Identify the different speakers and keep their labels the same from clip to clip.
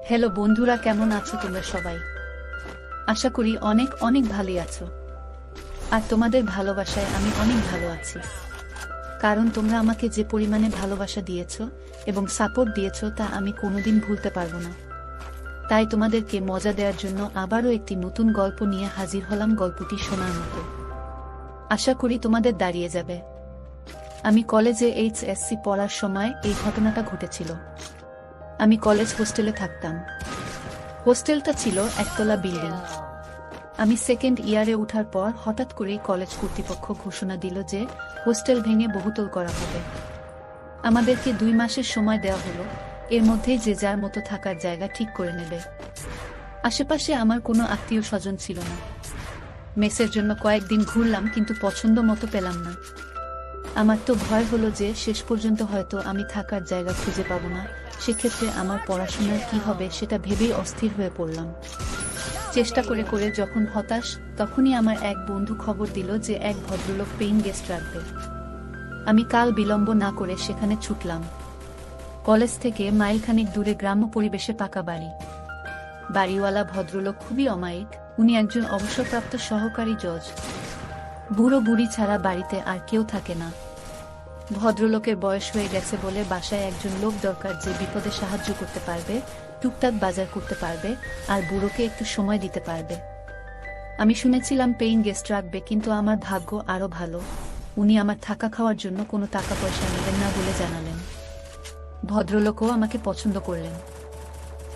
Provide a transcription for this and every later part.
Speaker 1: Hello বন্ধুরা, কেমন আছো তোমরা সবাই? আশা করি অনেক অনেক ভালোই আছো। আর তোমাদের ভালোবাসায় আমি অনেক ভালো আছি, কারণ তোমরা আমাকে যে পরিমাণে ভালোবাসা দিয়েছো এবং সাপোর্ট দিয়েছো তা আমি কোনোদিন ভুলতে পারবো না। তাই তোমাদেরকে মজা দেওয়ার জন্য আবারও একটি নতুন গল্প নিয়ে হাজির হলাম, গল্পটি শোনার মতো। আশা করি তোমাদের দাঁড়িয়ে যাবে। আমি কলেজে এইচএসসি পড়ার সময় এই ঘটনাটা ঘটেছিল। আমি কলেজ হোস্টেলে থাকতাম। হোস্টেলটা ছিল একতলা বিল্ডিং। আমি সেকেন্ড ইয়ারে ওঠার পর হঠাৎ করেই কলেজ কর্তৃপক্ষ ঘোষণা দিল যে হোস্টেল ভেঙে বহুতল করা হবে। আমাদেরকে 2 মাসের সময় দেওয়া হলো, এর মধ্যেই যে যার মতো থাকার জায়গা ঠিক করে নেবে। আশেপাশে আমার কোনো আত্মীয় স্বজন ছিল না। মেসের জন্য কয়েকদিন ঘুরলাম, কিন্তু পছন্দ মতো পেলাম না। আমার তো ভয় হলো যে শেষ পর্যন্ত হয়তো আমি থাকার জায়গা খুঁজে পাবো না। সেক্ষেত্রে আমার পড়াশোনার কি হবে সেটা ভেবেই অস্থির হয়ে পড়লাম। চেষ্টা করে করে যখন হতাশ, তখনই আমার এক বন্ধু খবর দিল যে এক ভদ্রলোক পেইং গেস্ট রাখবে। আমি কাল বিলম্ব না করে সেখানে ছুটলাম। কলেজ থেকে মাইলখানেক দূরে গ্রাম্য পরিবেশে পাকা বাড়ি। বাড়িওয়ালা ভদ্রলোক খুবই অমায়িক। উনি একজন অবসরপ্রাপ্ত সহকারী জজ। বুড়ো বুড়ি ছাড়া বাড়িতে আর কেউ থাকে না। ভদ্রলোকের বয়স হয়ে গেছে বলে বাসায় একজন লোক দরকার যে বিপদে সাহায্য করতে পারবে, টুকটাক বাজার করতে পারবে আর বুড়োকে একটু সময় দিতে পারবে। আমি শুনেছিলাম পেইং গেস্ট রাখবে, কিন্তু আমার ভাগ্য আরো ভালো। উনি আমার থাকা খাওয়ার জন্য কোনো টাকা পয়সা নেবেন না বলে জানালেন। ভদ্রলোকও আমাকে পছন্দ করলেন।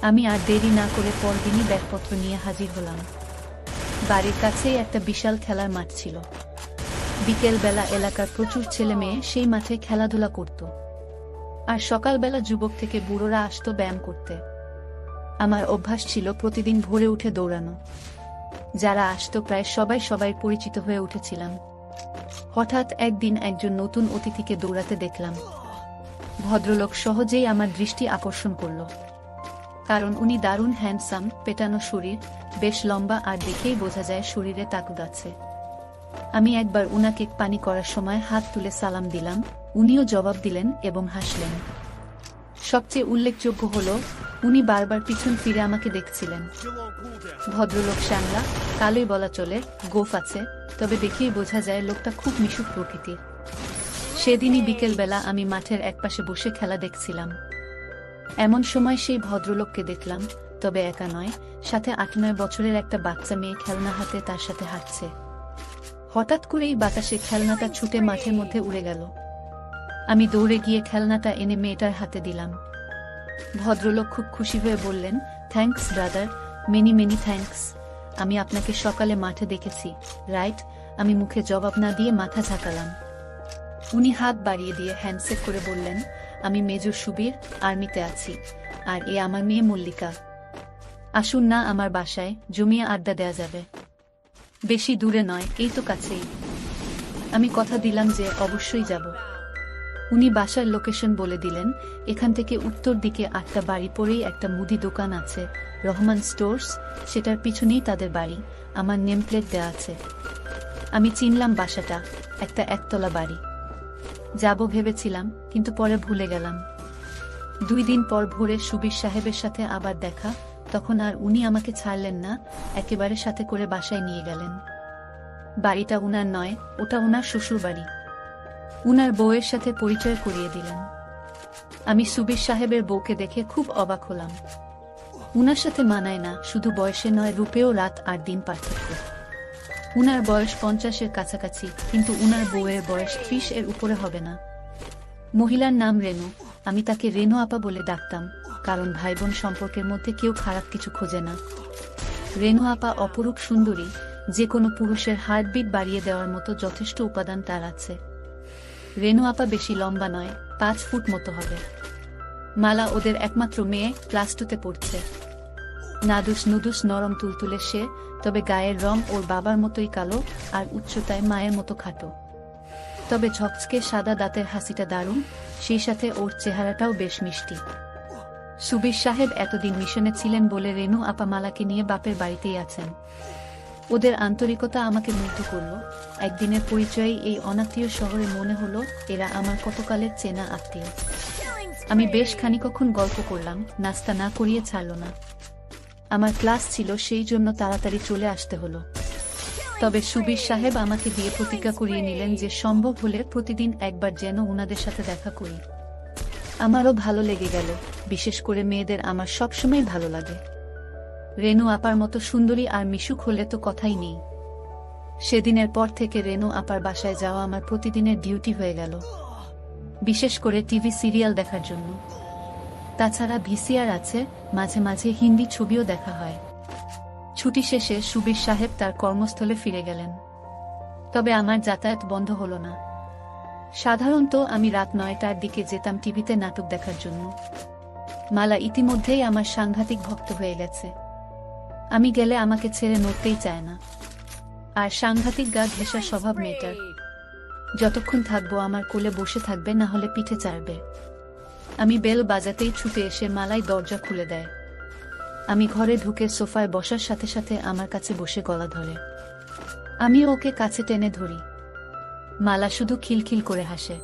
Speaker 1: আমি আর দেরি না করে পরদিনই ব্যাগপত্র নিয়ে হাজির হলাম। বাড়ির কাছেই একটা বিশাল খেলার মাঠ ছিল। বিকেলবেলা এলাকার প্রচুর ছেলে মেয়ে সেই মাঠে খেলাধুলা করত, আর সকালবেলা যুবক থেকে বুড়োরা আসতো ব্যায়াম করতে। আমার অভ্যাস ছিল প্রতিদিন ভোরে উঠে দৌড়ানো। যারা আসতো প্রায় সবাই পরিচিত হয়ে উঠেছিলাম। হঠাৎ একদিন একজন নতুন অতিথিকে দৌড়াতে দেখলাম। ভদ্রলোক সহজেই আমার দৃষ্টি আকর্ষণ করল, কারণ উনি দারুণ হ্যান্ডসাম, পেটানো শরীর, বেশ লম্বা, আর দেখেই বোঝা যায় শরীরে তাকত আছে। আমি একবার উনাকে পানি করার সময় হাত তুলে সালাম দিলাম। উনিও জবাব দিলেন এবং হাসলেন। সবচেয়ে উল্লেখযোগ্য হলো উনি বারবার পিছন ফিরে আমাকে দেখছিলেন। ভদ্রলোক শ্যামলা, কালোই বলা চলে, গোঁফ আছে, তবে দেখেই বোঝা যায় লোকটা খুব মিশুক প্রকৃতির। সেদিনই বিকেলবেলা আমি মাঠের একপাশে বসে খেলা দেখছিলাম। এমন সময় সেই ভদ্রলোককে দেখলাম, তবে একা নয়, সাথে 8-9 বছরের একটা বাচ্চা মেয়ে খেলনা হাতে তার সাথে হাঁটছে। হঠাৎ করেই বাতাসে খেলনাটা ছুটে মাঠের মধ্যে উড়ে গেল। আমি দৌড়ে গিয়ে খেলনাটা এনে মেয়েটার হাতে দিলাম। ভদ্রলোক খুব খুশি হয়ে বললেন, thanks brother, many many thanks. আমি আপনাকে সকালে মাঠে দেখেছি, রাইট? আমি মুখে জবাব না দিয়ে মাথা ঝাঁকালাম। উনি হাত বাড়িয়ে দিয়ে হ্যান্ডশেক করে বললেন, আমি মেজর সুবীর, আর্মিতে আছি, আর এ আমার মেয়ে মল্লিকা। আসুন না আমার বাসায়, জমিয়ে আড্ডা দেয়া যাবে। বেশি দূরে নয়, এই তো কাছেই। আমি কথা দিলাম যে অবশ্যই যাব। উনি বাসার লোকেশন বলে দিলেন। এখান থেকে উত্তর দিকে 8টা বাড়ি পরেই একটা মুদি দোকান আছে, রহমান স্টোর্স। সেটার পিছনেই তাদের বাড়ি। আমার নেম প্লেট দেয়া আছে। আমি চিনলাম বাসাটা, একটা একতলা বাড়ি। যাব ভেবেছিলাম, কিন্তু পরে ভুলে গেলাম। 2 দিন পর ভোরে সুবীর সাহেবের সাথে আবার দেখা। তখন আর উনি আমাকে ছাড়লেন না, একেবারে সাথে করে বাসায় নিয়ে গেলেন। বাড়িটা উনার নয়, ওটা উনার শ্বশুর বাড়ি। উনার বউয়ের সাথে পরিচয় করিয়ে দিলেন। আমি সুবীর সাহেবের বউকে দেখে খুব অবাক হলাম। উনার সাথে মানায় না, শুধু বয়সে নয়, রূপেও রাত আর দিন পার্থক্য। উনার বয়স 50-এর কাছাকাছি, কিন্তু উনার বউয়ের বয়স 30-এর উপরে হবে না। মহিলার নাম রেনু। আমি তাকে রেনু আপা বলে ডাকতাম, কারণ ভাই বোন সম্পর্কের মধ্যে কেউ খারাপ কিছু খোঁজে না। রেনু আপা অপরূপ সুন্দরী, যে কোনো পুরুষের হার্টবিট বাড়িয়ে দেওয়ার মতো যথেষ্ট উপাদান তার আছে। রেনু আপা বেশি লম্বা নয়, 5 ফুট মতো হবে। মালা ওদের একমাত্র মেয়ে, ক্লাস 2-তে পড়ছে। নাদুস নুদুস নরম তুলতুলে সে, তবে গায়ের রং ওর বাবার মতোই কালো, আর উচ্চতায় মায়ের মতো খাটো। তবে ঝকঝকে সাদা দাঁতের হাসিটা দারুণ, সেই সাথে ওর চেহারাটাও বেশ মিষ্টি। সুবীর সাহেব এতদিন মিশনে ছিলেন বলে রেনু আপা মালাকে নিয়ে বাপের বাড়িতেই আছেন। ওদের আন্তরিকতা আমাকে মুগ্ধ করল। একদিনের পরিচয়ে এই অনাত্মীয় শহরে মনে হলো এরা আমার কতকালের চেনা আত্মীয়। আমি বেশ খানিকক্ষণ গল্প করলাম, নাস্তা না করিয়ে ছাড়ল না। আমার ক্লাস ছিল, সেই জন্য তাড়াতাড়ি চলে আসতে হলো। তবে সুবীর সাহেব আমাকে দিয়ে প্রতিজ্ঞা করিয়ে নিলেন যে সম্ভব হলে প্রতিদিন একবার যেন উনাদের সাথে দেখা করি। আমারও ভালো লেগে গেল, বিশেষ করে মেয়েদের আমার সবসময় ভালো লাগে। রেনু আপার মতো সুন্দরী আর মিশুক হলে তো কথাই নেই। সেদিনের পর থেকে রেনু আপার বাসায় যাওয়া আমার প্রতিদিনের ডিউটি হয়ে গেল, বিশেষ করে টিভি সিরিয়াল দেখার জন্য। তাছাড়া ভিসিআর আছে, মাঝে মাঝে হিন্দি ছবিও দেখা হয়। ছুটি শেষে সুবীর সাহেব তার কর্মস্থলে ফিরে গেলেন, তবে আমার যাতায়াত বন্ধ হলো না। সাধারণত আমি রাত 9টার দিকে যেতাম টিভিতে নাটক দেখার জন্য। মালা ইতিমধ্যেই আমার সাংঘাতিক ভক্ত হয়ে গেছে। আমি গেলে আমাকে ছেড়ে নড়তেই চায় না। আর সাংঘাতিক গা ঘেঁষা স্বভাব মেয়েটার। যতক্ষণ থাকবো আমার কোলে বসে থাকবে, না হলে পিঠে চাড়বে। আমি বেল বাজাতেই ছুটে এসে মালাই দরজা খুলে দেয়। আমি ঘরে ঢুকে সোফায় বসার সাথে সাথে আমার কাছে বসে গলা ধরে। আমি ওকে কাছে টেনে ধরি। মালা শুধু খিলখিল করে হাসে।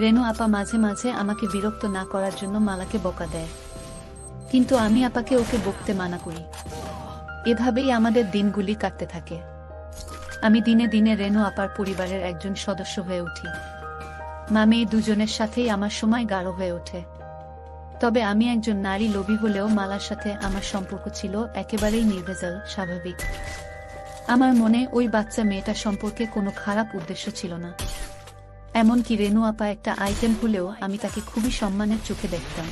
Speaker 1: রেনু আপা মাঝে মাঝে আমাকে বিরক্ত না করার জন্য মালাকে বকা দেয়, কিন্তু আমি আপাকে ওকে বকতে মানা করি। এভাবেই আমাদের দিনগুলি কাটতে থাকে। আমি দিনে দিনে রেনু আপার পরিবারের একজন সদস্য হয়ে উঠি। মেয়ে দুজনের সাথেই আমার সময় গাঢ় হয়ে ওঠে। তবে আমি একজন নারী লোভী হলেও মালার সাথে আমার সম্পর্ক ছিল একেবারেই নির্ভেজাল, স্বাভাবিক। আমার মনে ওই বাচ্চা মেয়েটা সম্পর্কে কোনো খারাপ উদ্দেশ্য ছিল না। এমনকি রেনু আপা একটা আইটেম হলেও আমি তাকে খুবই সম্মানের চোখে দেখতাম।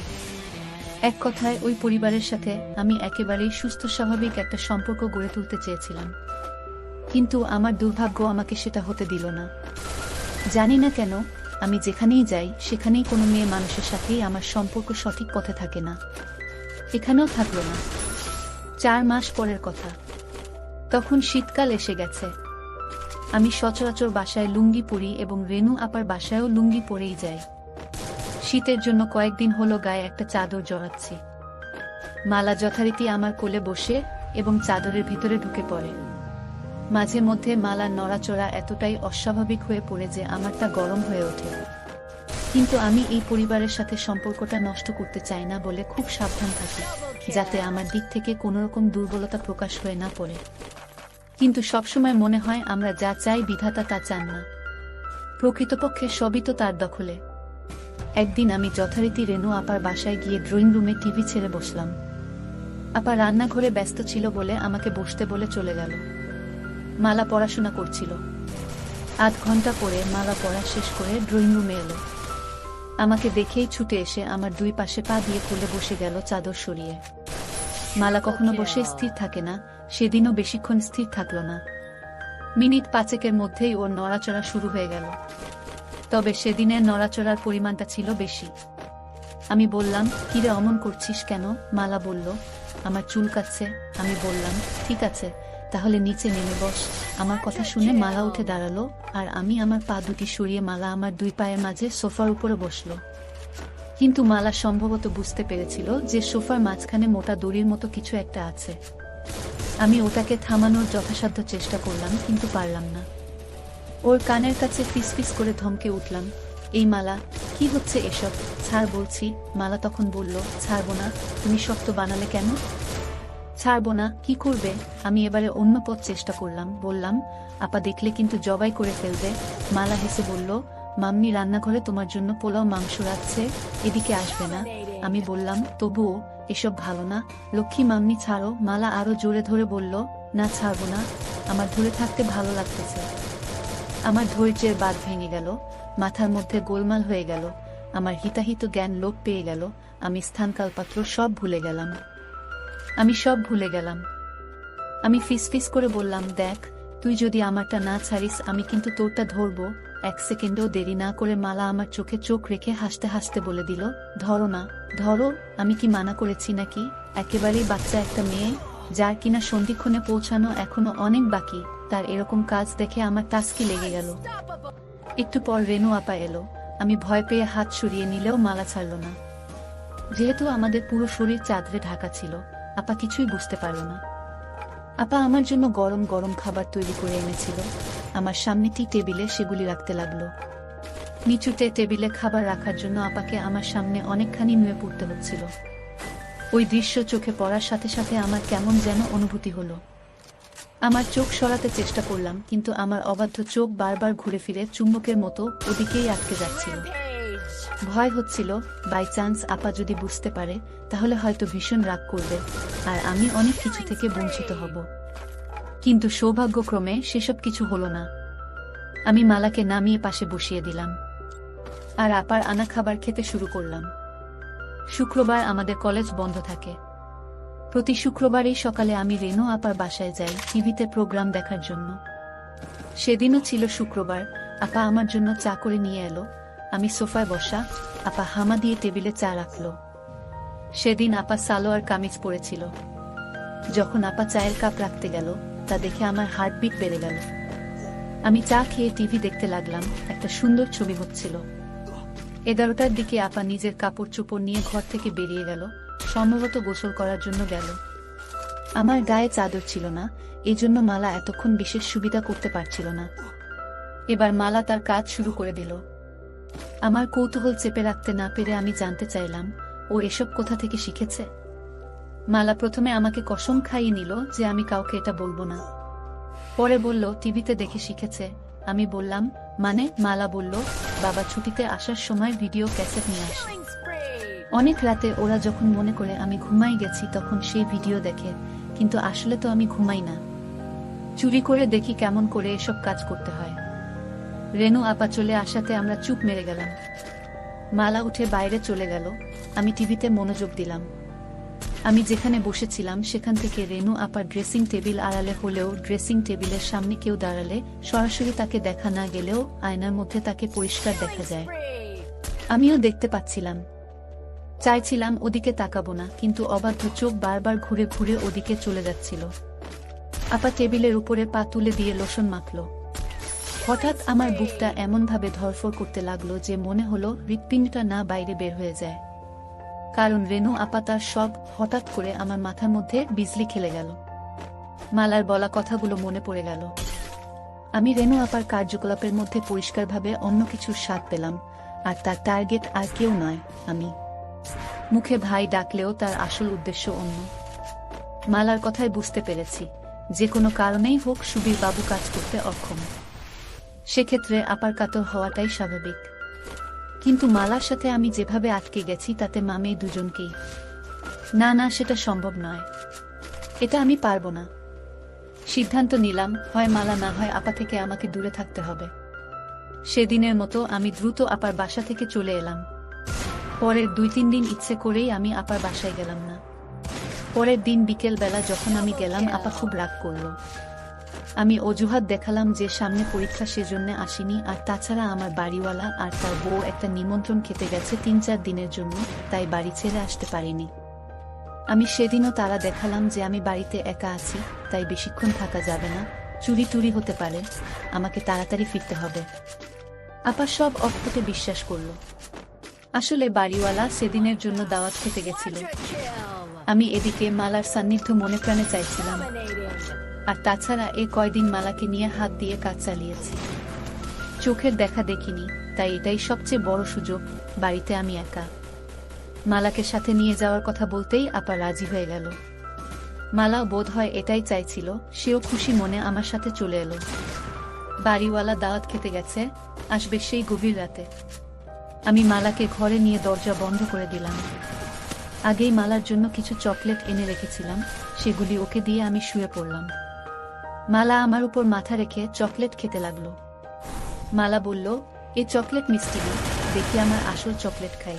Speaker 1: এক কথায় ওই পরিবারের সাথে আমি একেবারেই সুস্থ স্বাভাবিক একটা সম্পর্ক গড়ে তুলতে চেয়েছিলাম, কিন্তু আমার দুর্ভাগ্য আমাকে সেটা হতে দিল না। জানি না কেন, আমি যেখানেই যাই সেখানেই কোনো মেয়ে মানুষের সাথেই আমার সম্পর্ক সঠিক পথে থাকে না। এখানেও থাকলো না। 4 মাস পরের কথা। তখন শীতকাল এসে গেছে। আমি সচরাচর বাসায় লুঙ্গি পরি এবং রেনু আপার বাসায়ও লুঙ্গি পরেই যাই। শীতের জন্য কয়েকদিন হলো গায়ে একটা চাদর জড়াচ্ছি। মালা যথারীতি আমার কোলে বসে এবং চাদরের ভিতরে ঢুকে পড়ে। মাঝে মধ্যে মালার নড়াচড়া এতটাই অস্বাভাবিক হয়ে পড়ে যে আমারটা গরম হয়ে ওঠে, কিন্তু আমি এই পরিবারের সাথে সম্পর্কটা নষ্ট করতে চাই না বলে খুব সাবধান থাকি, যাতে আমার দিক থেকে কোনোরকম দুর্বলতা প্রকাশ হয়ে না পড়ে। কিন্তু সবসময় মনে হয় আমরা যা চাই বিধাতা তা চান না। প্রকৃতপক্ষে সবই তো তার দখলে। একদিন আমি যথারীতি রেনু আপার বাসায় গিয়ে ড্রয়িং রুমে টিভি ছেড়ে বসলাম। আপা রান্নাঘরে ব্যস্ত ছিল বলে আমাকে বসতে বলে চলে গেল। মালা পড়াশোনা করছিল। আধ ঘন্টা পরে মালা পড়া শেষ করে ড্রয়িং রুমে এলো। আমাকে দেখেই ছুটে এসে আমার 2 পাশে পা দিয়ে কোলে বসে গেল চাদর সরিয়ে। মালা কখনো বসে স্থির থাকে না, সেদিনও বেশিক্ষণ স্থির থাকল না। মিনিট 5 মধ্যেই ওর নড়াচড়া শুরু হয়ে গেল। তবে সেদিনের নড়াচড়ার পরিমাণটা ছিল বেশি। আমি বললাম, কিরে অমন করছিস কেন? মালা বলল, আমার চুল কাচ্ছে। আমি বললাম, ঠিক আছে, তাহলে নিচে নেমে বস। আমার কথা শুনে মালা উঠে দাঁড়ালো আর আমি আমার পা দুটি সরিয়ে মালা আমার 2 পায়ের মাঝে সোফার উপরে বসলো। কিন্তু মালা সম্ভবত বুঝতে পেরেছিল যে সোফার মাঝখানে মোটা দড়ির মতো কিছু একটা আছে। আমি ওটাকে থামানোর যথাসাধ্য চেষ্টা করলাম, কিন্তু পারলাম না। ওর কানের কাছে ফিসফিস করে ধমকে উঠলাম, এই মালা, কি হচ্ছে এসব? ছাড় বলছি। মালা তখন বলল, ছাড়বো না। তুমি শক্ত বানালে কেন? ছাড়বো না, কি করবে? আমি এবারে অন্য পথ চেষ্টা করলাম। বললাম, আপা দেখলে কিন্তু জবাই করে ফেলবে। মালা হেসে বলল, মাম্মি রান্নাঘরে তোমার জন্য পোলাও মাংস রাখছে, এদিকে আসবে না। আমি বললাম, তবুও এসব ভালো না। লক্ষ্মী মাম্মি ছাড়ো। মালা আরো জোরে ধরে বলল, না ছাড়বো না, আমার ধরে থাকতে ভালো লাগতেছে। আমার ধৈর্যের বাঁধ ভেঙে গেল, মাথার মধ্যে গোলমাল হয়ে গেল, আমার হিতাহিত জ্ঞান লোপ পেয়ে গেল। আমি স্থানকালপাত্র সব ভুলে গেলাম। আমি ফিসফিস করে বললাম, দেখ, তুই যদি আমারটা না ছাড়িস আমি কিন্তু তোরটা ধরবো। 1 সেকেন্ডও দেরি না করে মালা আমার চোখে চোখ রেখে হাসতে হাসতে বলে দিল, ধরো না, ধরো। আমি কি মানা করেছি নাকি? একেবারেই বাচ্চা একটা মেয়ে, যার কিনা সন্ধিক্ষণে পৌঁছানো এখনো অনেক বাকি, তার এরকম কাজ দেখে আমার টাস্কি লেগে গেল। একটু পর রেনু আপা এলো। আমি ভয় পেয়ে হাত সরিয়ে নিলেও মালা ছাড়ল না। যেহেতু আমাদের পুরো শরীর চাদরে ঢাকা ছিল, আপা কিছুই বুঝতে পারল না। আপা আমার জন্য গরম গরম খাবার তৈরি করে এনেছিল। আমার সামনে টি টেবিলে সেগুলি রাখতে লাগলো। নিচুতে টেবিলে খাবার রাখার জন্য আপাকে আমার সামনে অনেকখানি নুয়ে পড়তে হচ্ছিল। ওই দৃশ্য চোখে পড়ার সাথে সাথে আমার কেমন যেন অনুভূতি হলো। আমার চোখ সরাতে চেষ্টা করলাম, কিন্তু আমার অবাধ্য চোখ বারবার ঘুরে ফিরে চুম্বকের মতো ওদিকেই আটকে যাচ্ছিল। ভয় হচ্ছিল, বাই চান্স আপা যদি বুঝতে পারে তাহলে হয়তো ভীষণ রাগ করবে আর আমি অনেক কিছু থেকে বঞ্চিত হব। কিন্তু সৌভাগ্যক্রমে সেসব কিছু হলো না। আমি মালাকে নামিয়ে পাশে বসিয়ে দিলাম আর আপার আনা খাবার খেতে শুরু করলাম। শুক্রবার আমাদের কলেজ বন্ধ থাকে। প্রতি শুক্রবারই সকালে আমি রেনু আপার বাসায় যাই টিভিতে প্রোগ্রাম দেখার জন্য। সেদিনও ছিল শুক্রবার। আপা আমার জন্য চা করে নিয়ে এলো। আমি সোফায় বসা, আপা হামা দিয়ে টেবিলে চা রাখলো। সেদিন আপা সালোয়ার কামিজ পরেছিল। যখন আপা চায়ের কাপ রাখতে গেল তা দেখে আমার হার্টবিট বেড়ে গেল। আমি চা খেয়ে টিভি দেখতে লাগলাম। একটা সুন্দর ছবি হচ্ছিল। 11টার দিকে আপা নিজের কাপড় চোপড় নিয়ে ঘর থেকে বেরিয়ে গেল, সম্ভবত গোসল করার জন্য গেল। আমার গায়ে চাদর ছিল না, এজন্য মালা এতক্ষণ বিশেষ সুবিধা করতে পারছিল না। এবার মালা তার কাজ শুরু করে দিল। আমার কৌতূহল চেপে রাখতে না পেরে আমি জানতে চাইলাম, ও এসব কোথা থেকে শিখেছে। মালা প্রথমে আমাকে কসম খাইয়ে নিল যে আমি কাউকে এটা বলবো না। পরে বলল টিভিতে দেখে শিখেছে। আমি বললাম মানে? মালা বলল বাবা ছুটিতে আসার সময় ভিডিও ক্যাসেট নিয়ে আসে। অনেক রাতে ওরা যখন মনে করে আমি ঘুমাই গেছি তখন সেই ভিডিও দেখে, কিন্তু আসলে তো আমি ঘুমাই না। চুরি করে দেখি কেমন করে এসব কাজ করতে হয়। রেনু আপা চলে আসাতে আমরা চুপ মেরে গেলাম। মালা উঠে বাইরে চলে গেল। আমি টিভিতে মনোযোগ দিলাম। আমি যেখানে বসেছিলাম সেখান থেকে রেনু আপার ড্রেসিং টেবিল আড়ালে হলেও ড্রেসিং টেবিলের সামনে কেউ দাঁড়ালে সরাসরি তাকে দেখা না গেলেও আয়নার মধ্যে তাকে পরিষ্কার দেখা যায়। আমিও দেখতে পাচ্ছিলাম। চাইছিলাম ওদিকে তাকাবো না, কিন্তু অবাধ্য চোখ বারবার ঘুরে ঘুরে ওদিকে চলে যাচ্ছিল। আপা টেবিলের উপরে পা তুলে দিয়ে লোশন মাখলো। হঠাৎ আমার বুকটা এমনভাবে ধরফর করতে লাগলো যে মনে হলো হৃৎপিণ্ডটা না বাইরে বের হয়ে যায়। কারণ রেনু আপা তার সব হঠাৎ করে আমার মাথার মধ্যে বিজলি খেলে গেল। মালার বলা কথাগুলো মনে পড়ে গেল। আমি রেনু আপার কার্যকলাপের মধ্যে পরিষ্কারভাবে অন্য কিছুর স্বাদ পেলাম, আর তার টার্গেট আর কেউ নয়, আমি। মুখে ভাই ডাকলেও তার আসল উদ্দেশ্য অন্য। মালার কথায় বুঝতে পেরেছি যে কোনো কারণেই হোক সুবীর বাবু কাজ করতে অক্ষম। সেক্ষেত্রে আপার কাতর হওয়াটাই স্বাভাবিক। কিন্তু মালার সাথে আমি যেভাবে আটকে গেছি তাতে মামে দুজনকেই। না না, সেটা সম্ভব নয়। এটা আমি পারবো না। সিদ্ধান্ত নিলাম, হয় মালা না হয় আপা থেকে আমাকে দূরে থাকতে হবে। সেদিনের মতো আমি দ্রুত আপার বাসা থেকে চলে এলাম। পরের 2-3 দিন ইচ্ছে করেই আমি আপার বাসায় গেলাম না। পরের দিন বিকেল বেলা যখন আমি গেলাম আপা খুব রাগ করল। আমি অজুহাত দেখালাম যে সামনে পরীক্ষা, সেজন্য আসিনি, আর তাছাড়া আমার বাড়িওয়ালা আর তার বউ একটা নিমন্ত্রণ খেতে গেছে 3-4 দিনের জন্য, তাই বাড়ি ছেড়ে আসতে পারিনি। আমি সেদিনও তারা দেখালাম যে আমি বাড়িতে একা আছি, তাই বেশিক্ষণ থাকা যাবে না, চুরি টুরি হতে পারে, আমাকে তাড়াতাড়ি ফিরতে হবে। আপা সব অকপটে বিশ্বাস করল। আসলে বাড়িওয়ালা সেদিনের জন্য দাওয়াত খেতে গেছিল। আমি এদিকে মালার সান্নিধ্য মনে প্রাণে চাইছিলাম। আর তাছাড়া এ কয়দিন মালাকে নিয়ে হাত দিয়ে কাজ চালিয়েছি। চোখের দেখা দেখিনি, তাই এটাই সবচেয়ে বড় সুযোগ। বাড়িতে আমি একা। মালাকে সাথে নিয়ে যাওয়ার কথা বলতেই আপা রাজি হয়ে গেল। মালাও বোধ হয় এটাই চাইছিল, সেও খুশি মনে আমার সাথে চলে এলো। বাড়িওয়ালা দাওয়াত খেতে গেছে, আসবে সেই গভীর রাতে। আমি মালাকে ঘরে নিয়ে দরজা বন্ধ করে দিলাম। আগেই মালার জন্য কিছু চকলেট এনে রেখেছিলাম, সেগুলি ওকে দিয়ে আমি শুয়ে পড়লাম। মালা আমার উপর মাথা রেখে চকলেট খেতে লাগলো। মালা বলল, এ চকলেট মিষ্টি না, দেখি আমার আসল চকলেট খাই।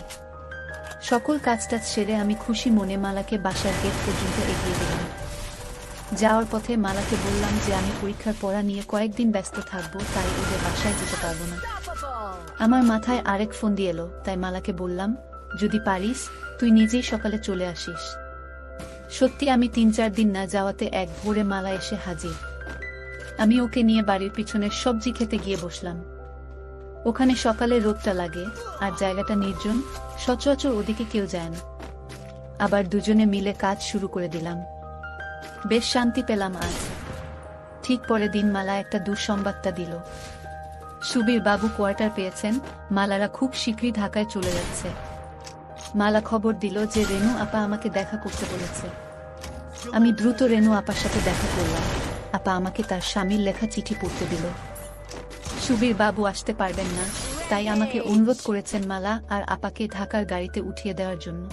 Speaker 1: সকল কাজটা সেরে আমি খুশি মনে মালাকে বাসার গেট পর্যন্ত এগিয়ে দিলাম। যাওয়ার পথে মালাকে বললাম যে আমি পরীক্ষার পড়া নিয়ে কয়েকদিন ব্যস্ত থাকবো, তাই ওদের বাসায় যেতে পারবো না। আমার মাথায় আরেক ফোন দিয়ে এলো, তাই মালাকে বললাম, যদি পারিস তুই নিজেই সকালে চলে আসিস। সত্যি আমি 3-4 দিন না যাওয়াতে এক ভোরে মালা এসে হাজির। আমি ওকে নিয়ে বাড়ির পিছনের সবজি খেতে গিয়ে বসলাম। ওখানে সকালে রোদটা লাগে আর জায়গাটা নির্জন, সচরাচর ওদিকে কেউ যায় না। আবার দুজনে মিলে কাজ শুরু করে দিলাম। বেশ শান্তি পেলাম আজ। ঠিক পরের দিন মালা একটা দুঃসংবাদটা দিল। সুবীর বাবু কোয়ার্টার পেয়েছেন, মালারা খুব শীঘ্রই ঢাকায় চলে যাচ্ছে। মালা খবর দিল যে রেনু আপা আমাকে দেখা করতে বলেছে। আমি দ্রুত রেনু আপার সাথে দেখা করলাম। আপা আমাকে তার স্বামীর লেখা চিঠি পড়তে দিল। সুবীর বাবু আসতে পারবেন না, তাই আমাকে অনুরোধ করেছেন মালা আর আপাকে ঢাকার গাড়িতে উঠিয়ে দেওয়ার জন্য।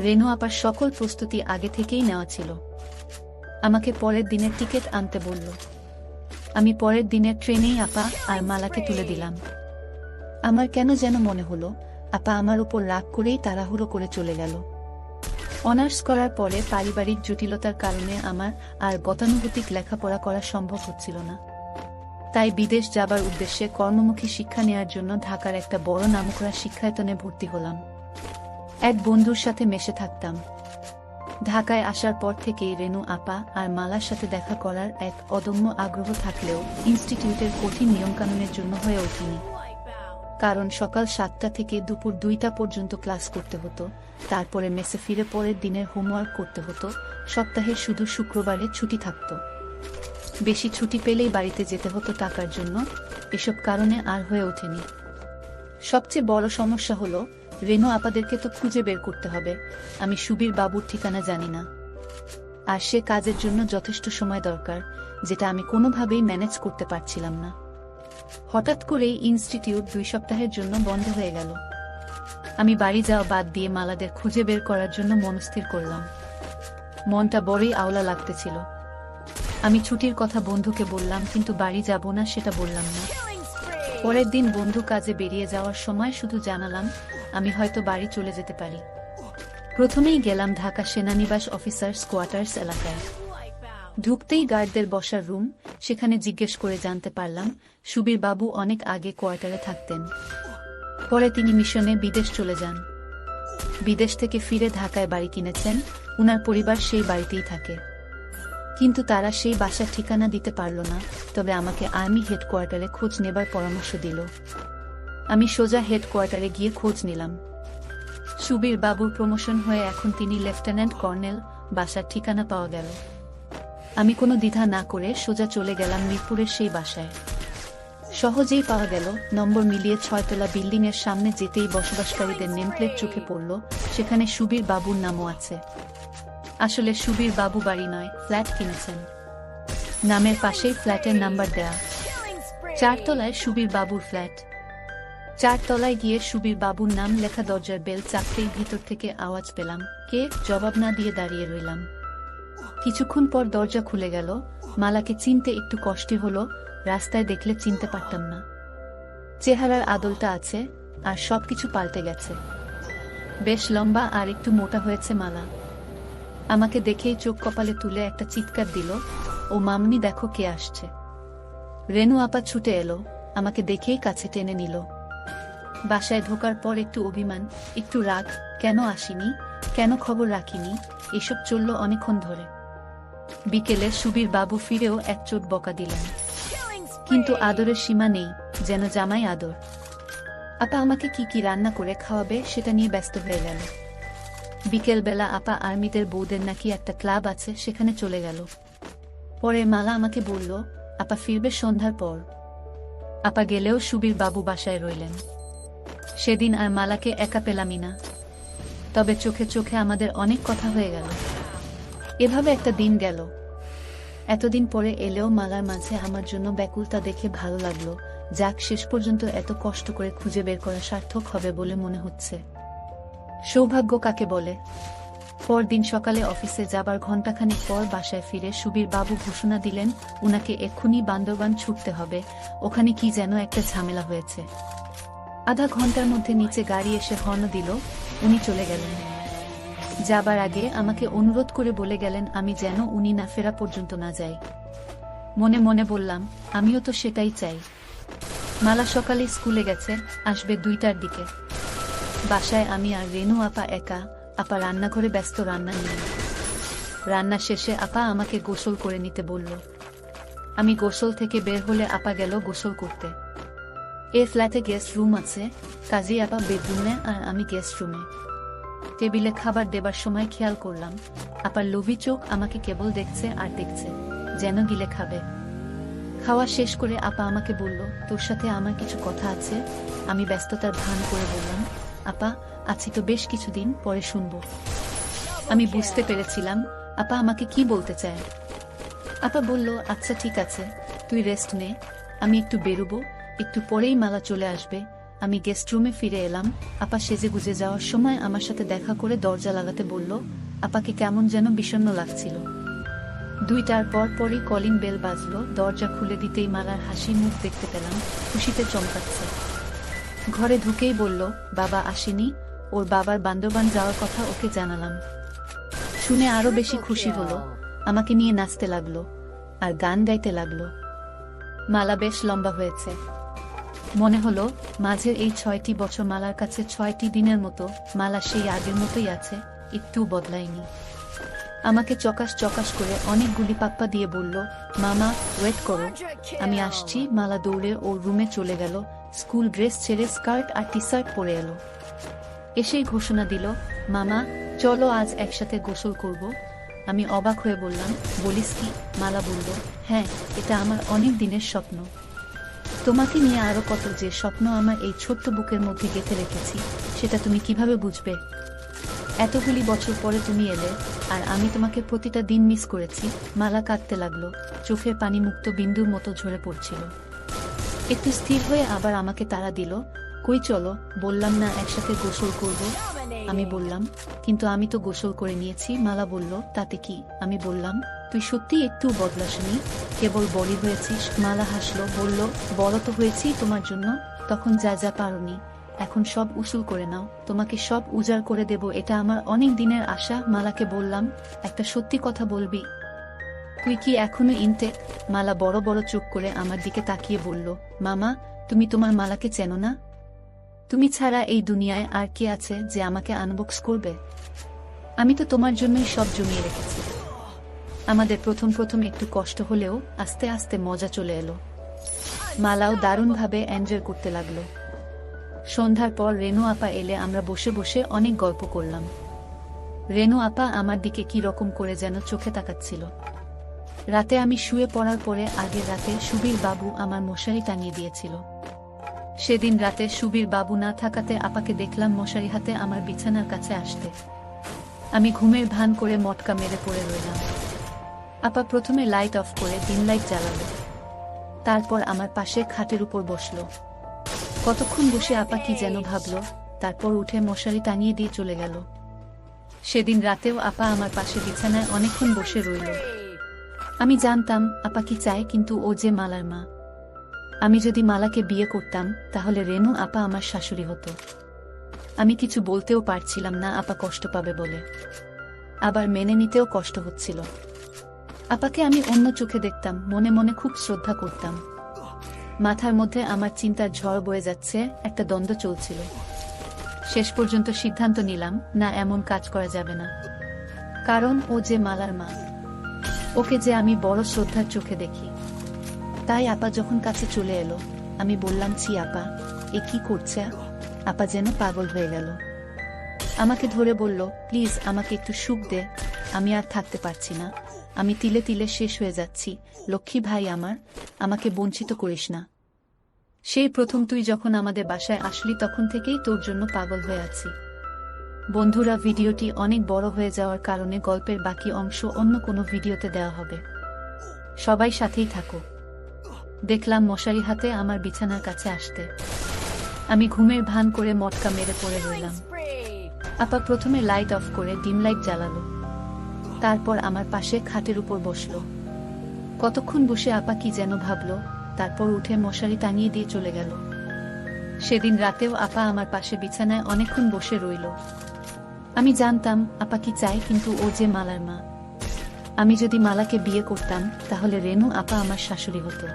Speaker 1: রেনু আপার সকল প্রস্তুতি আগে থেকেই নেওয়া ছিল। আমাকে পরের দিনের টিকিট আনতে বলল। আমি পরের দিনের ট্রেনেই আপা আর মালাকে তুলে দিলাম। আমার কেন যেন মনে হলো আপা আমার উপর রাগ করেই তাড়াহুড়ো করে চলে গেল। অনার্স করার পরে পারিবারিক জটিলতার কারণে আমার আর গতানুগতিক লেখাপড়া করা সম্ভব হচ্ছিল না। তাই বিদেশ যাবার উদ্দেশ্যে কর্মমুখী শিক্ষা নেয়ার জন্য ঢাকার একটা বড় নামকরা শিক্ষায়তনে ভর্তি হলাম। এক বন্ধুর সাথে মেশে থাকতাম। ঢাকায় আসার পর থেকেই রেনু আপা আর মালার সাথে দেখা করার এক অদম্য আগ্রহ থাকলেও ইনস্টিটিউটের কঠিন নিয়মকানুনের জন্য হয়ে ওঠেনি। কারণ সকাল 7টা থেকে দুপুর 2টা পর্যন্ত ক্লাস করতে হতো, তারপরে মেসে ফিরে পরের দিনের হোমওয়ার্ক করতে হতো। সপ্তাহে শুধু শুক্রবারে ছুটি থাকত। বেশি ছুটি পেলেই বাড়িতে যেতে হতো টাকার জন্য। এসব কারণে আর হয়ে ওঠেনি। সবচেয়ে বড় সমস্যা হলো রেনু আপাদেরকে তো খুঁজে বের করতে হবে। আমি সুবীর বাবুর ঠিকানা জানি না, আর সে কাজের জন্য যথেষ্ট সময় দরকার, যেটা আমি কোনোভাবেই ম্যানেজ করতে পারছিলাম না। হঠাৎ করেই ইনস্টিটিউট 2 সপ্তাহের জন্য বন্ধ হয়ে গেল। আমি বাড়ি যাওয়া বাদ দিয়ে মালাদের খুঁজে বের করার জন্য মনস্থির করলাম। মনটা বড়ই আওলা লাগতেছিল। আমি ছুটির কথা বন্ধুকে বললাম, কিন্তু বাড়ি যাব না সেটা বললাম না। পরের দিন বন্ধু কাজে বেরিয়ে যাওয়ার সময় শুধু জানালাম আমি হয়তো বাড়ি চলে যেতে পারি। প্রথমেই গেলাম ঢাকা সেনানিবাস অফিসার্স কোয়ার্টার্স এলাকায়। ঢুকতেই গার্ডদের বসার রুম, সেখানে জিজ্ঞেস করে জানতে পারলাম সুবীর বাবু অনেক আগে কোয়ার্টারে থাকতেন। পরে তিনি মিশনে বিদেশ চলে যান। বিদেশ থেকে ফিরে ঢাকায় বাড়ি কিনেছেন। উনার পরিবার সেই বাড়িতেই থাকে, কিন্তু তারা সেই বাসার ঠিকানা দিতে পারল না। তবে আমাকে আর্মি হেডকোয়ার্টারে খোঁজ নেবার পরামর্শ দিল। আমি সোজা হেডকোয়ার্টারে গিয়ে খোঁজ নিলাম। সুবীর বাবুর প্রমোশন হয়ে এখন তিনি লেফটেন্যান্ট কর্নেল। বাসার ঠিকানা পাওয়া গেল। আমি কোনো দ্বিধা না করে সোজা চলে গেলাম মিরপুরের সেই বাসায়। সহজেই পাওয়া গেল। নম্বর মিলিয়ে 6তলা বিল্ডিং এর সামনে যেতেই বসবাসকারীদের নেমপ্লেট চোখে পড়ল, সেখানে সুবীর বাবুর নামও আছে। আসলে সুবীর বাবু বাড়ি নয়, ফ্ল্যাট কিনেছেন। নামের পাশেই ফ্ল্যাটের নাম্বার দেয়া। 4 তলায় সুবীর বাবুর ফ্ল্যাট। 4 তলায় গিয়ে সুবীর বাবুর নাম লেখা দরজার বেল চাপতেই ভিতর থেকে আওয়াজ পেলাম। কে? জবাব না দিয়ে দাঁড়িয়ে রইলাম। কিছুক্ষণ পর দরজা খুলে গেল। মালাকে চিনতে একটু কষ্ট হলো, রাস্তায় দেখলে চিনতে পারতাম না। চেহারার আদলটা আছে, আর সবকিছু পাল্টে গেছে। বেশ লম্বা আর একটু মোটা হয়েছে মালা। আমাকে দেখেই চোখ কপালে তুলে একটা চিৎকার দিল, ও মামনি দেখো কে আসছে। রেনু আপা ছুটে এলো, আমাকে দেখেই কাছে টেনে নিল। বাসায় ঢোকার পর একটু অভিমান, একটু রাগ, কেন আসিনি, কেন খবর রাখিনি, এসব চলল অনেকক্ষণ ধরে। বিকেলে সুবীর বাবু ফিরেও এক চোট বকা দিলেন, কিন্তু আদরের সীমা নেই, যেন জামাই আদর। আপা আমাকে কি কি রান্না করে খাওয়াবে সেটা নিয়ে ব্যস্ত হয়ে গেল। বিকেলবেলা আপা আর্মিদের বউদের নাকি একটা ক্লাব আছে, সেখানে চলে গেল। পরে মালা আমাকে বলল আপা ফিরবে সন্ধ্যার পর। আপা গেলেও সুবীর বাবু বাসায় রইলেন। সেদিন আর মালাকে একা পেলামই না, তবে চোখে চোখে আমাদের অনেক কথা হয়ে গেল। এভাবে একটা দিন গেল। এতদিন পরে এলেও মালার মাঝে আমার জন্য ব্যাকুলতা দেখে ভালো লাগলো। যাক, শেষ পর্যন্ত এত কষ্ট করে খুঁজে বের করা সার্থক হবে বলে মনে হচ্ছে। সৌভাগ্য কাকে বলে। পরদিন সকালে অফিসে যাবার ঘণ্টাখানেক পর বাসায় ফিরে সুবীর বাবু ঘোষণা দিলেন উনাকে এক্ষুনি বান্দরবান ছুটতে হবে, ওখানে কি যেন একটা ঝামেলা হয়েছে। আধা ঘন্টার মধ্যে নিচে গাড়ি এসে হর্ন দিল, উনি চলে গেলেন। যাবার আগে আমাকে অনুরোধ করে বলে গেলেন আমি যেন উনি না ফেরা পর্যন্ত না যাই। মনে মনে বললাম আমিও তো সেটাই চাই। মালা সকালে স্কুলে গেছে, আসবে 2টার দিকে। বাসায় আমি আর রেনু আপা একা। আপা রান্নাঘরে ব্যস্ত রান্না নিয়ে। রান্না শেষে আপা আমাকে গোসল করে নিতে বলল। আমি গোসল থেকে বের হলে আপা গেল গোসল করতে। এ ফ্ল্যাটে গেস্ট রুম আছে, কাজী আপা বেডরুমে আর আমি গেস্ট রুমে। টেবিলে খাবার দেবার সময় খেয়াল করলাম আপার লোভী চোখ আমাকে কেবল দেখছে আর দেখছে, যেন গিলে খাবে। খাওয়া শেষ করে আপা আমাকে বলল, তোর সাথে আমার কিছু কথা আছে। আমি ব্যস্ততার ভান করে বললাম, আপা, আছি তো বেশ কিছুদিন, পরে শুনবো। আমি বুঝতে পেরেছিলাম আপা আমাকে কি বলতে চায়। আপা বলল, আচ্ছা ঠিক আছে, তুই রেস্ট নে, আমি একটু বেরোবো, একটু পরেই মালা চলে আসবে। আমি গেস্ট রুমে ফিরে এলাম। আপা সেজে গুজে যাওয়ার সময় আমার সাথে দেখা করে দরজা লাগাতে বলল। আপাকে কেমন যেন বিষণ্ণ লাগছিল। 2টার পরই কলিং বেল বাজলো। দরজা খুলে দিতেই মালার হাসি মুখ দেখতে পেলাম, খুশিতে চমকাচ্ছে। ঘরে ঢুকেই বলল, বাবা আসেনি, ওর বাবার বান্দরবান যাওয়ার কথা ওকে জানালাম। শুনে আরো বেশি খুশি হলো, আমাকে নিয়ে নাচতে লাগলো আর গান গাইতে লাগলো। মালা বেশ লম্বা হয়েছে। মনে হলো মাঝের এই 6টি বছর মালার কাছে 6টি দিনের মতো। মালা সেই আগের মতোই আছে, একটু বদলায়নি। আমাকে চকাশ চকাশ করে অনেকগুলি পাপ্পা দিয়ে বলল, মামা ওয়েট করো, আমি আসছি। মালা দৌড়ে ওর রুমে চলে গেল। স্কুল ড্রেস ছেড়ে স্কার্ট আর টি শার্ট পরে এলো। এসেই ঘোষণা দিল, মামা চলো আজ একসাথে গোসল করব। আমি অবাক হয়ে বললাম, বলিস কি? মালা বলল, হ্যাঁ, এটা আমার অনেক দিনের স্বপ্ন। তোমাকে নিয়ে আরো কত যে স্বপ্ন আমার এই ছোট্ট বুকের মধ্যে গেঁথে রেখেছি, সেটা তুমি কিভাবে বুঝবে? এতগুলি বছর পরে তুমি এলে, আর আমি তোমাকে প্রতিটা দিন মিস করেছি। মালা কাঁদতে লাগলো, চোখের পানি মুক্ত বিন্দুর মতো ঝরে পড়ছিল। একটু স্থির হয়ে আবার আমাকে তাড়া দিল, কই চলো, বললাম না একসাথে গোসল করব। আমি বললাম, কিন্তু আমি তো গোসল করে নিয়েছি। মালা বলল, তাতে কি? আমি বললাম, তুই সত্যি একটু বদলাসনি, কেবল বড়ি হয়েছিস। মালা হাসলো, বলল, বড় তো হয়েছি তোমার জন্য, তখন যা যা পারোনি, এখন সব উসুল করে নাও, তোমাকে সব উজাড় করে দেব, এটা আমার অনেক দিনের আশা। মালাকে বললাম, একটা সত্যি কথা বলবি? তুই কি এখনো ইনটেক? মালা বড় বড় চোখ করে আমার দিকে তাকিয়ে বলল, মামা তুমি তোমার মালাকে চেনো না? তুমি ছাড়া এই দুনিয়ায় আর কে আছে যে আমাকে আনবক্স করবে? আমি তো তোমার জন্যই সব জমিয়ে রেখেছি। আমাদের প্রথম একটু কষ্ট হলেও আস্তে আস্তে মজা চলে এলো। মালাও দারুণভাবে এনজয় করতে লাগলো। সন্ধ্যার পর রেনু আপা এলে আমরা বসে বসে অনেক গল্প করলাম। রেনু আপা আমার দিকে কি রকম করে যেন চোখে তাকাচ্ছিল। রাতে আমি শুয়ে পড়ার পরে আগের রাতে সুবীর বাবু আমার মশারি টাঙিয়ে দিয়েছিল। সেদিন রাতে সুবীর বাবু না থাকাতে আপাকে দেখলাম মশারি হাতে আমার বিছানার কাছে আসতে। আমি ঘুমের ভান করে মটকা মেরে পড়ে রইলাম। আপা প্রথমে লাইট অফ করে ডিম লাইট জ্বালালো, তারপর আমার পাশে খাটের উপর বসলো। কতক্ষণ বসে আপা কি যেন ভাবলো, তারপর উঠে মশারি টাঙিয়ে দিয়ে চলে গেল। সেদিন রাতেও আপা আমার পাশে বিছানায় অনেকক্ষণ বসে রইল। আমি জানতাম আপা কি চায়, কিন্তু ও যে মালার মা। আমি যদি মালাকে বিয়ে করতাম তাহলে রেনু আপা আমার শাশুড়ি হতো। আমি কিছু বলতেও পারছিলাম না আপা কষ্ট পাবে বলে, আবার মেনে নিতেও কষ্ট হচ্ছিল। আপাকে আমি অন্য চোখে দেখতাম, মনে মনে খুব শ্রদ্ধা করতাম। মাথার মধ্যে আমার চিন্তার ঝড় বয়ে যাচ্ছে, একটা দ্বন্দ্ব চলছিল। শেষ পর্যন্ত সিদ্ধান্ত নিলাম, না, এমন কাজ করা যাবে না। কারণ ও যে মালার মা, ওকে যে আমি বড় শ্রদ্ধার চোখে দেখি। তাই আপা যখন কাছে চলে এলো, আমি বললাম, ছি আপা, এ কি করছে? আপা যেন পাগল হয়ে গেল। আমাকে ধরে বলল, প্লিজ আমাকে একটু সুখ দে, আমি আর থাকতে পারছি না, আমি তিলে তিলে শেষ হয়ে যাচ্ছি। লক্ষ্মী ভাই আমার, আমাকে বঞ্চিত করিস না। সেই প্রথম তুই যখন আমাদের বাসায় আসলি তখন থেকেই তোর জন্য পাগল হয়ে আছি। বন্ধুরা, ভিডিওটি অনেক বড় হয়ে যাওয়ার কারণে গল্পের বাকি অংশ অন্য কোনো ভিডিওতে দেওয়া হবে। সবাই সাথেই থাকো। দেখলাম মশারি হাতে আমার বিছানার কাছে আসতে। আমি ঘুমের ভান করে মটকা মেরে পড়ে রইলাম। আপা প্রথমে লাইট অফ করে ডিম লাইট জ্বালালো, তারপর আমার পাশে খাটের উপর বসলো। কতক্ষণ বসে আপা কি যেন ভাবলো, তারপর উঠে মশারি টাঙিয়ে দিয়ে চলে গেল। সেদিন রাতেও আপা আমার পাশে বিছানায় অনেকক্ষণ বসে রইল। আমি জানতাম আপা কি চায়, কিন্তু ও যে মালার মা। আমি যদি মালাকে বিয়ে করতাম তাহলে রেনু আপা আমার শাশুড়ি হতো।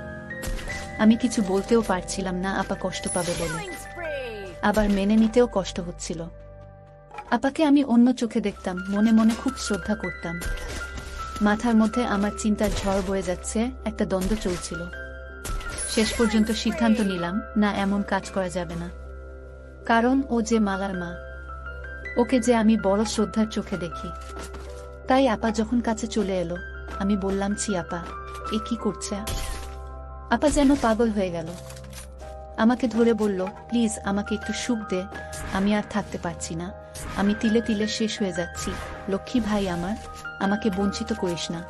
Speaker 1: আমি কিছু বলতেও পারছিলাম না আপা কষ্ট পাবে বলে, আবার মেনে নিতেও কষ্ট হচ্ছিল। আপাকে আমি অন্য চোখে দেখতাম, মনে মনে খুব শ্রদ্ধা করতাম। মাথার মধ্যে আমার চিন্তার ঝড় বয়ে যাচ্ছে, একটা দ্বন্দ্ব চলছিল। শেষ পর্যন্ত সিদ্ধান্ত নিলাম, না, এমন কাজ করা যাবে না। কারণ ও যে মালার মা, ওকে যে আমি বড় শ্রদ্ধার চোখে দেখি। তাই আপা যখন কাছে চলে এলো, আমি বললাম, ছি আপা, এ কি করছে? আপা যেন পাগল হয়ে গেল। আমাকে ধরে বলল, প্লিজ আমাকে একটু সুখ দে, আমি আর থাকতে পারছি না, আমি তিলে তিলে শেষ হয়ে যাচ্ছি, লক্ষ্মী ভাই আমার, আমাকে বঞ্চিত করিস না।